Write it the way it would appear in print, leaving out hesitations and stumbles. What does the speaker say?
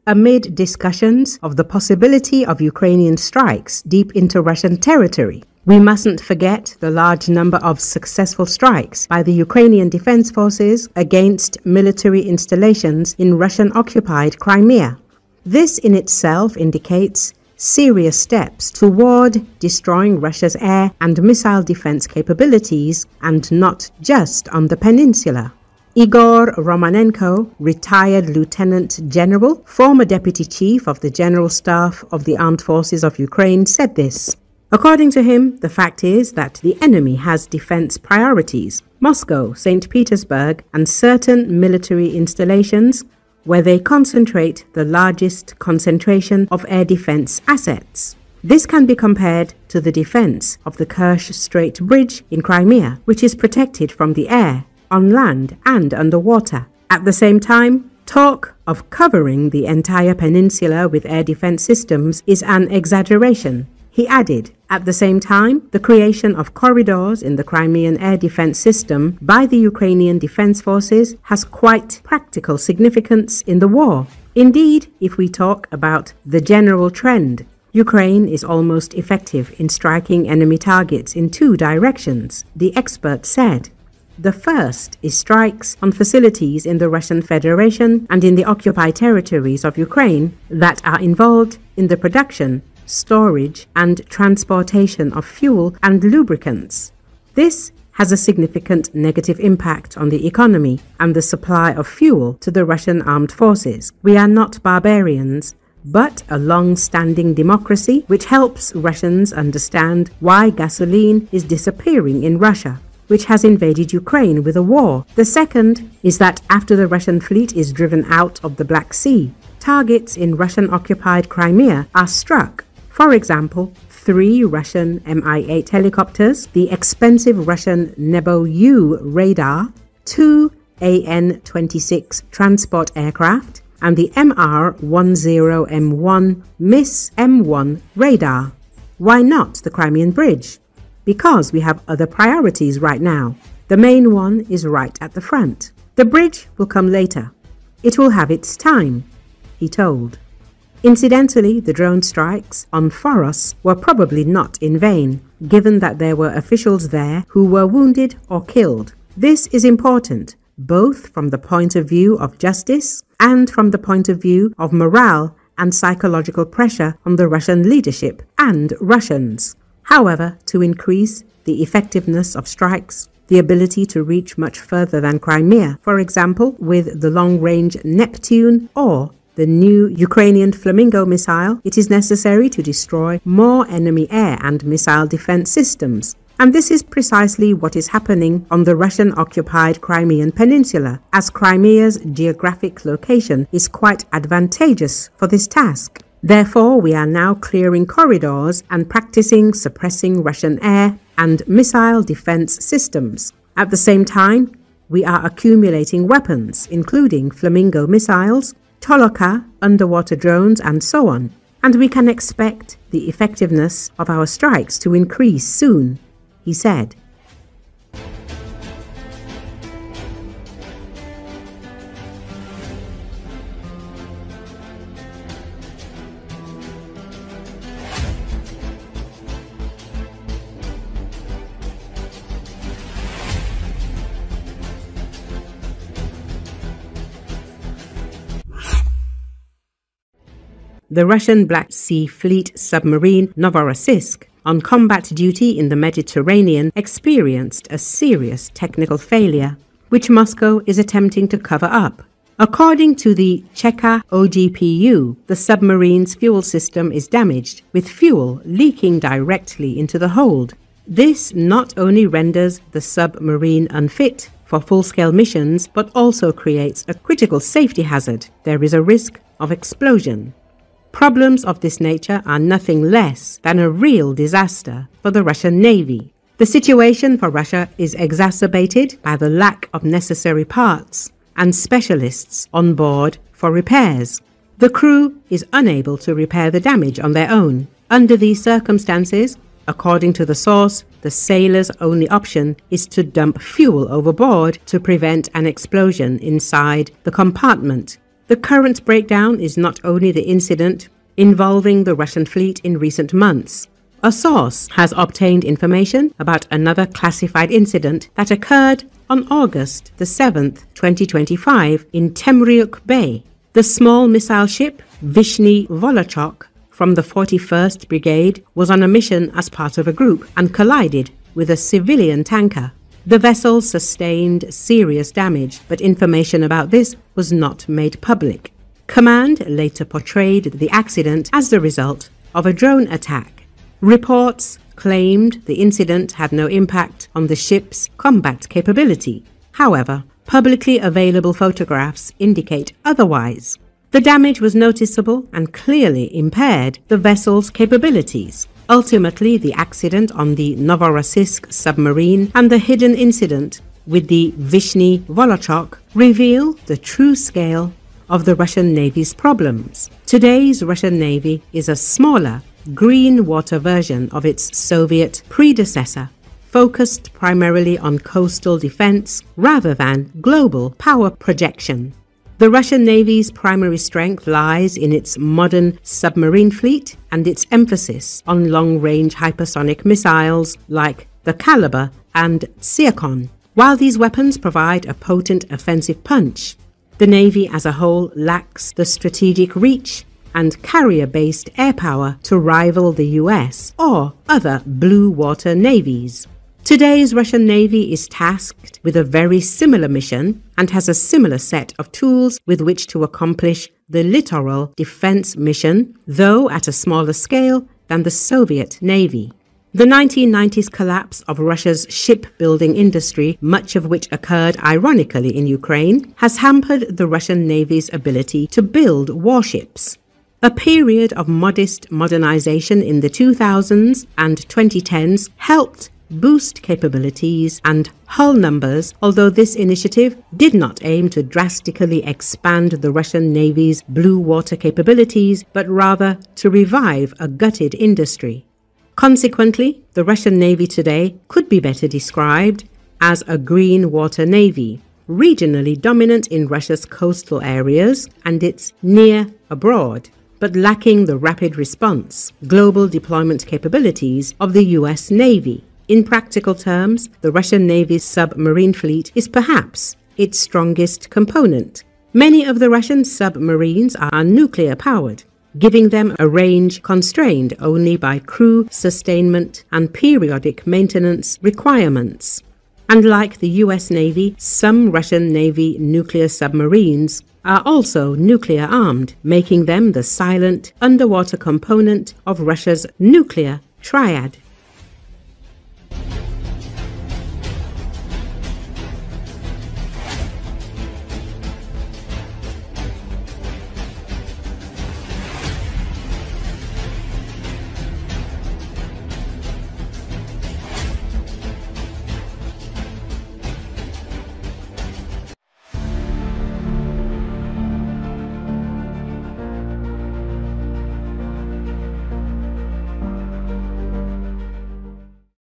amid discussions of the possibility of Ukrainian strikes deep into Russian territory. We mustn't forget the large number of successful strikes by the Ukrainian Defense Forces against military installations in Russian-occupied Crimea. This in itself indicates serious steps toward destroying Russia's air and missile defense capabilities, and not just on the peninsula. Igor Romanenko, retired Lieutenant General, former Deputy Chief of the General Staff of the Armed Forces of Ukraine, said this. According to him, the fact is that the enemy has defense priorities, Moscow, St. Petersburg, and certain military installations where they concentrate the largest concentration of air defense assets. This can be compared to the defense of the Kerch Strait Bridge in Crimea, which is protected from the air, on land and underwater. At the same time, talk of covering the entire peninsula with air defense systems is an exaggeration. He added, at the same time, the creation of corridors in the Crimean air defense system by the Ukrainian Defense Forces has quite practical significance in the war. Indeed, if we talk about the general trend, Ukraine is almost effective in striking enemy targets in two directions, the expert said. The first is strikes on facilities in the Russian Federation and in the occupied territories of Ukraine that are involved in the production, storage and transportation of fuel and lubricants. This has a significant negative impact on the economy and the supply of fuel to the Russian armed forces. We are not barbarians, but a long-standing democracy which helps Russians understand why gasoline is disappearing in Russia, which has invaded Ukraine with a war. The second is that after the Russian fleet is driven out of the Black Sea, targets in Russian-occupied Crimea are struck. For example, 3 Russian Mi-8 helicopters, the expensive Russian Nebo-U radar, 2 An-26 transport aircraft, and the MR-10M1 MIS M1 radar. Why not the Crimean Bridge? Because we have other priorities right now. The main one is right at the front. The bridge will come later. It will have its time, he told. Incidentally, the drone strikes on Foros were probably not in vain, given that there were officials there who were wounded or killed. This is important, both from the point of view of justice and from the point of view of morale and psychological pressure on the Russian leadership and Russians. However, to increase the effectiveness of strikes, the ability to reach much further than Crimea, for example, with the long-range Neptune or the new Ukrainian Flamingo missile, it is necessary to destroy more enemy air and missile defense systems. And this is precisely what is happening on the Russian-occupied Crimean Peninsula, as Crimea's geographic location is quite advantageous for this task. Therefore, we are now clearing corridors and practicing suppressing Russian air and missile defense systems. At the same time, we are accumulating weapons, including Flamingo missiles, Toloka, underwater drones, and so on. And we can expect the effectiveness of our strikes to increase soon, he said. The Russian Black Sea Fleet submarine Novorossiysk, on combat duty in the Mediterranean, experienced a serious technical failure, which Moscow is attempting to cover up. According to the Cheka OGPU, the submarine's fuel system is damaged, with fuel leaking directly into the hold. This not only renders the submarine unfit for full-scale missions, but also creates a critical safety hazard. There is a risk of explosion. Problems of this nature are nothing less than a real disaster for the Russian Navy. The situation for Russia is exacerbated by the lack of necessary parts and specialists on board for repairs. The crew is unable to repair the damage on their own. Under these circumstances, according to the source, the sailors' only option is to dump fuel overboard to prevent an explosion inside the compartment. The current breakdown is not only the incident involving the Russian fleet in recent months. A source has obtained information about another classified incident that occurred on August the 7th, 2025 in Temryuk Bay. The small missile ship Vyshny Volochyok from the 41st Brigade was on a mission as part of a group and collided with a civilian tanker. The vessel sustained serious damage, but information about this was not made public. Command later portrayed the accident as the result of a drone attack. Reports claimed the incident had no impact on the ship's combat capability. However, publicly available photographs indicate otherwise. The damage was noticeable and clearly impaired the vessel's capabilities. Ultimately, the accident on the Novorossiysk submarine and the hidden incident with the Vyshny Volochyok reveal the true scale of the Russian Navy's problems. Today's Russian Navy is a smaller, green water version of its Soviet predecessor, focused primarily on coastal defense rather than global power projection. The Russian Navy's primary strength lies in its modern submarine fleet and its emphasis on long-range hypersonic missiles like the Kalibr and Tsirkon. While these weapons provide a potent offensive punch, the Navy as a whole lacks the strategic reach and carrier-based air power to rival the US or other blue water navies. Today's Russian Navy is tasked with a very similar mission and has a similar set of tools with which to accomplish the littoral defense mission, though at a smaller scale than the Soviet Navy. The 1990s collapse of Russia's shipbuilding industry, much of which occurred ironically in Ukraine, has hampered the Russian Navy's ability to build warships. A period of modest modernization in the 2000s and 2010s helped boost capabilities and hull numbers, although this initiative did not aim to drastically expand the Russian Navy's blue water capabilities, but rather to revive a gutted industry. Consequently, the Russian Navy today could be better described as a green water navy, regionally dominant in Russia's coastal areas and its near abroad, but lacking the rapid response, global deployment capabilities of the US Navy. In practical terms, the Russian Navy's submarine fleet is perhaps its strongest component. Many of the Russian submarines are nuclear-powered, giving them a range constrained only by crew sustainment and periodic maintenance requirements. Unlike the US Navy, some Russian Navy nuclear submarines are also nuclear-armed, making them the silent underwater component of Russia's nuclear triad.